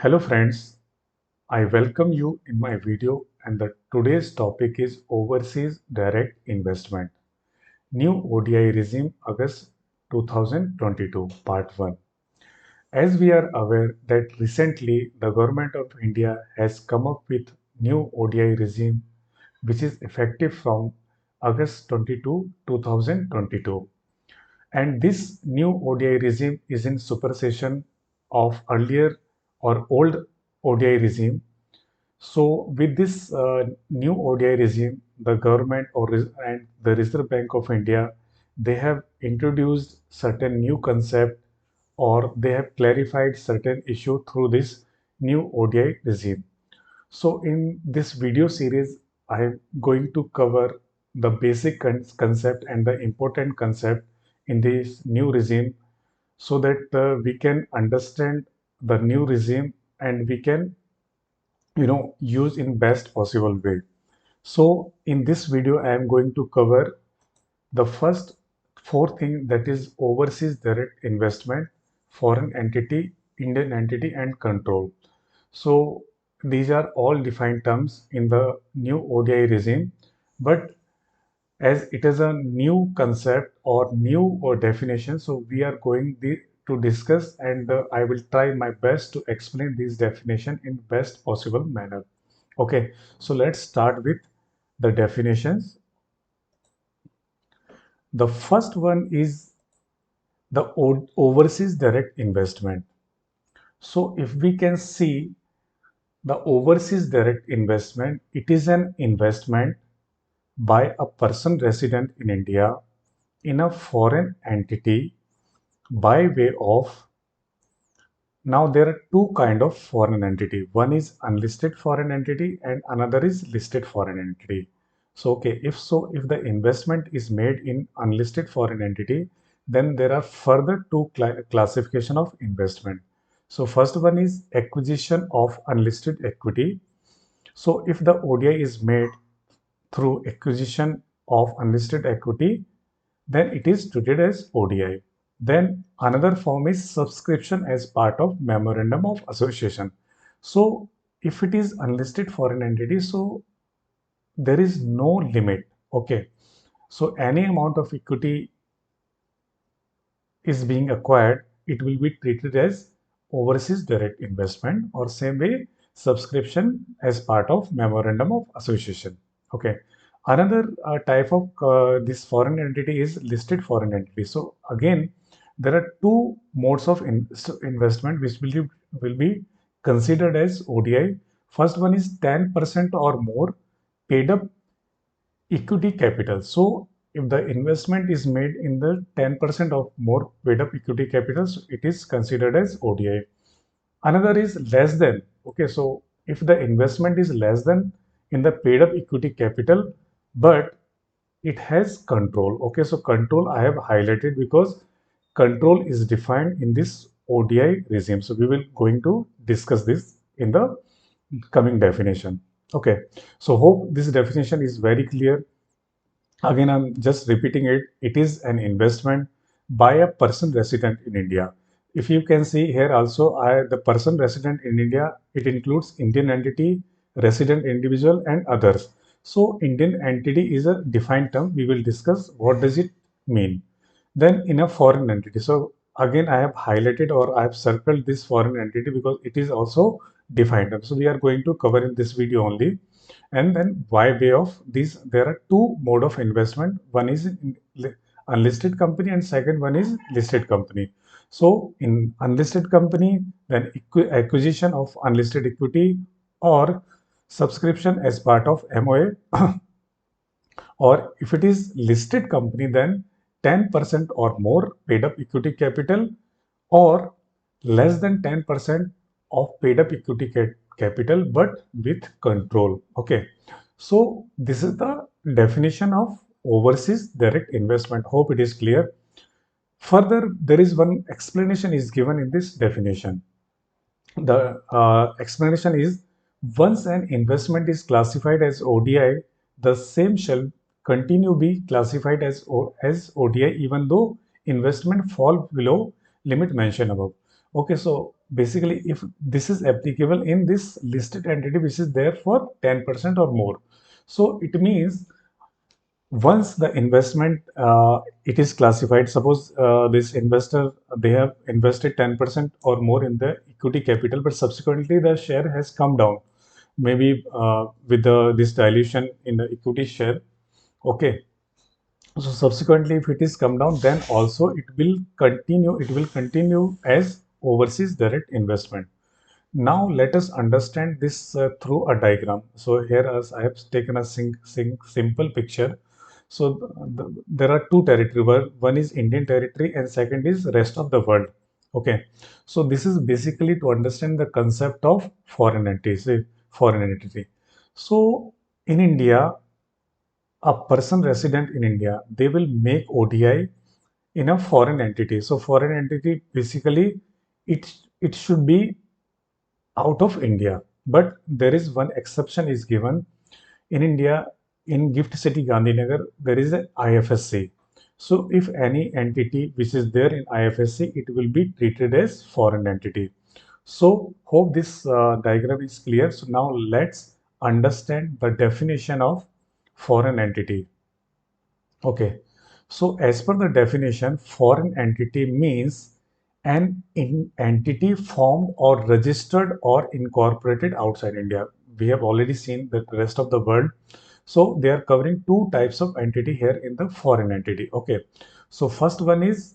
Hello friends, I welcome you in my video and today's topic is Overseas Direct Investment. New ODI Regime August 2022 Part 1. As we are aware that recently the government of India has come up with new ODI regime which is effective from August 22, 2022. And this new ODI regime is in supersession of earlier or old ODI regime. So with this new ODI regime, the government and the Reserve Bank of India, they have introduced certain new concept or they have clarified certain issue through this new ODI regime. So in this video series, I am going to cover the basic concept and the important concept in this new regime so that we can understand the new regime and we can use in best possible way. So in this video I am going to cover the first four thing, that is overseas direct investment, foreign entity, Indian entity and control. So these are all defined terms in the new ODI regime, but as it is a new concept or new or definition, so we are to discuss and I will try my best to explain this definition in best possible manner. Okay, so let's start with the definitions. The first one is the overseas direct investment. So if we can see the overseas direct investment, it is an investment by a person resident in India in a foreign entity by way of. Now there are two kind of foreign entity. One is unlisted foreign entity and another is listed foreign entity. So okay, if the investment is made in unlisted foreign entity, then there are further two classification of investment. So first one is acquisition of unlisted equity. So if the ODI is made through acquisition of unlisted equity, then it is treated as ODI. Then another form is subscription as part of memorandum of association. So if it is unlisted foreign entity, so there is no limit. Okay. So any amount of equity is being acquired, it will be treated as overseas direct investment, or same way subscription as part of memorandum of association. Okay. Another type of this foreign entity is listed foreign entity. So again, there are two modes of investment which will be considered as ODI. First one is 10% or more paid up equity capital. So if the investment is made in the 10% of more paid up equity capital, so it is considered as ODI. Another is less than. Okay, so if the investment is less than in the paid up equity capital, but it has control. Okay, so control I have highlighted because control is defined in this ODI regime. So we will going to discuss this in the coming definition. Okay, so hope this definition is very clear. Again, I'm just repeating it. It is an investment by a person resident in India. If you can see here also, the person resident in India, it includes Indian entity, resident individual, and others. So Indian entity is a defined term. We will discuss what does it mean. Then in a foreign entity. So again, I have highlighted or I have circled this foreign entity because it is also defined term. So we are going to cover in this video only. And then by way of these, there are two mode of investment. One is in unlisted company and second one is listed company. So in unlisted company, then acquisition of unlisted equity or subscription as part of MOA, or if it is listed company, then 10% or more paid up equity capital or less than 10% of paid up equity capital but with control. Okay, so this is the definition of overseas direct investment. Hope it is clear. Further, there is one explanation is given in this definition. The explanation is, once an investment is classified as ODI, the same shall continue be classified as ODI even though investment fall below limit mentioned above. Okay, so basically if this is applicable in this listed entity which is there for 10% or more. So it means once the investment it is classified, suppose this investor they have invested 10% or more in the equity capital, but subsequently the share has come down, maybe with this dilution in the equity share. Okay, so subsequently if it is come down, then also it will continue as overseas direct investment. Now let us understand this through a diagram. So here as I have taken a simple picture. So there are two territory. One is Indian territory and second is rest of the world. Okay. So this is basically to understand the concept of foreign entity. Foreign entity. So in India, a person resident in India, they will make ODI in a foreign entity. So foreign entity basically it should be out of India. But there is one exception is given in India. In Gift City Gandhinagar, there is a IFSC. So if any entity which is there in IFSC, it will be treated as foreign entity. So hope this diagram is clear. So now let's understand the definition of foreign entity. Okay, so as per the definition, foreign entity means an entity formed or registered or incorporated outside India. We have already seen the rest of the world. So they are covering two types of entity here in the foreign entity. Okay, so first one is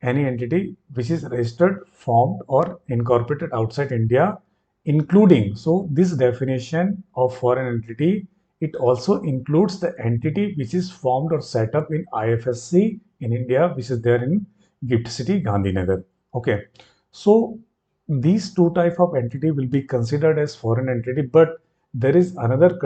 any entity which is registered, formed, or incorporated outside India, including. So, this definition of foreign entity it also includes the entity which is formed or set up in IFSC in India, which is there in Gift City, Gandhinagar. Okay, so these two type of entity will be considered as foreign entity, but there is another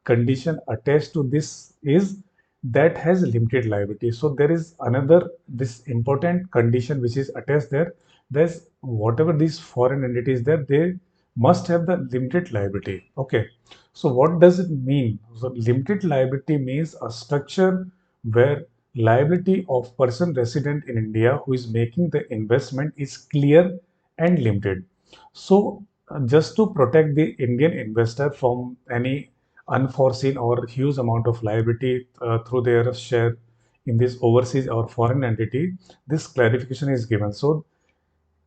condition attached to this is that has limited liability. So there is another this important condition which is attached there. There's whatever these foreign entities there, they must have the limited liability. Okay. So what does it mean? So limited liability means a structure where liability of person resident in India who is making the investment is clear and limited. So just to protect the Indian investor from any unforeseen or huge amount of liability through their share in this overseas or foreign entity, this clarification is given. So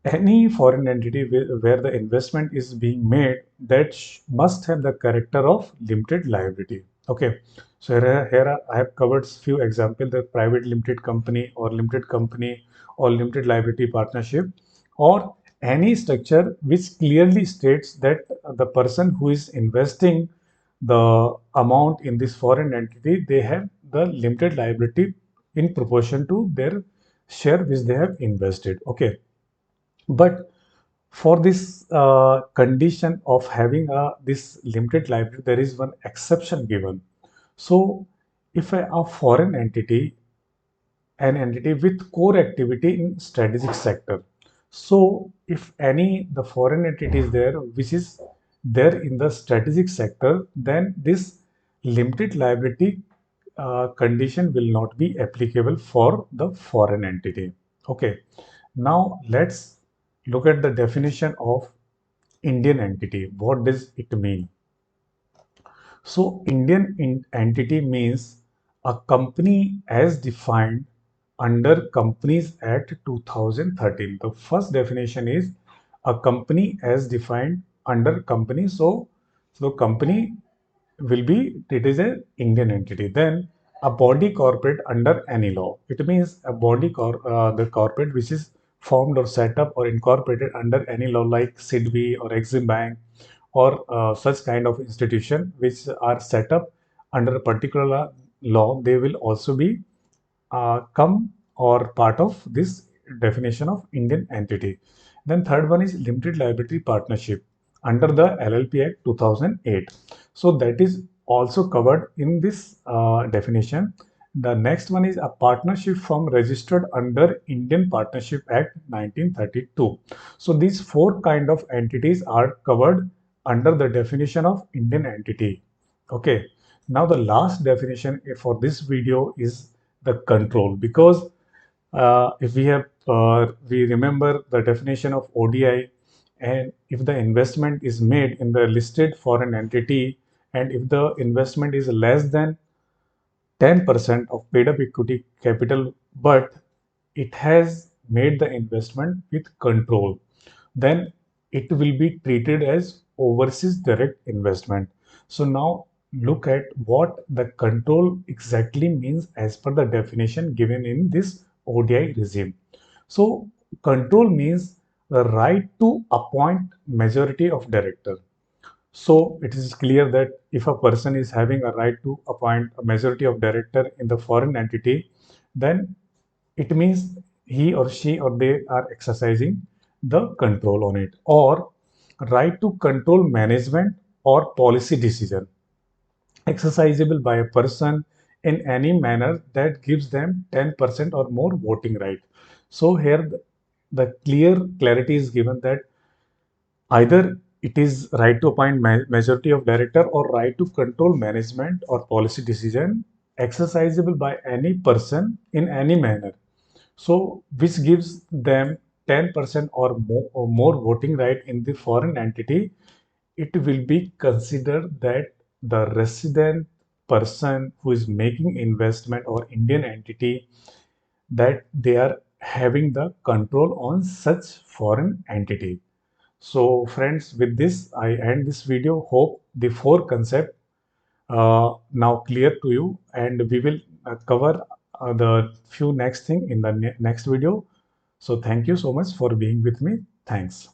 any foreign entity where the investment is being made that must have the character of limited liability. Okay, so here I have covered few examples: the private limited company or limited liability partnership, or any structure which clearly states that the person who is investing the amount in this foreign entity, they have the limited liability in proportion to their share which they have invested. Okay, but for this condition of having this limited liability, there is one exception given. So, if a foreign entity, an entity with core activity in strategic sector. So, if any the foreign entity is there, which is there in the strategic sector, then this limited liability condition will not be applicable for the foreign entity. Okay. Now let's look at the definition of Indian entity. What does it mean? So, entity means a company as defined under Companies Act 2013. The first definition is a company as defined under company. So company will be it is a Indian entity. Then a body corporate under any law. It means a the corporate which is formed or set up or incorporated under any law like SIDBI or Exim Bank or such kind of institution which are set up under a particular law, they will also be come or part of this definition of Indian entity. Then third one is limited liability partnership under the LLP Act 2008. So that is also covered in this definition. The next one is a partnership firm registered under Indian Partnership Act 1932. So these four kind of entities are covered under the definition of Indian entity. Okay. Now the last definition for this video is the control, because if we remember the definition of ODI and if the investment is made in the listed foreign entity, and if the investment is less than 10% of paid up equity capital, but it has made the investment with control, then it will be treated as overseas direct investment. So now look at what the control exactly means as per the definition given in this ODI regime. So control means the right to appoint majority of director. So it is clear that if a person is having a right to appoint a majority of director in the foreign entity, then it means he or she or they are exercising the control on it, or right to control management or policy decision exercisable by a person in any manner that gives them 10% or more voting right. So here the clear clarity is given that either it is right to appoint majority of director or right to control management or policy decision exercisable by any person in any manner. So which gives them 10% or more voting right in the foreign entity, it will be considered that the resident person who is making investment or Indian entity, that they are having the control on such foreign entity. So friends, with this, I end this video. Hope the four concept now clear to you, and we will cover the few next thing in the next video. So thank you so much for being with me. Thanks.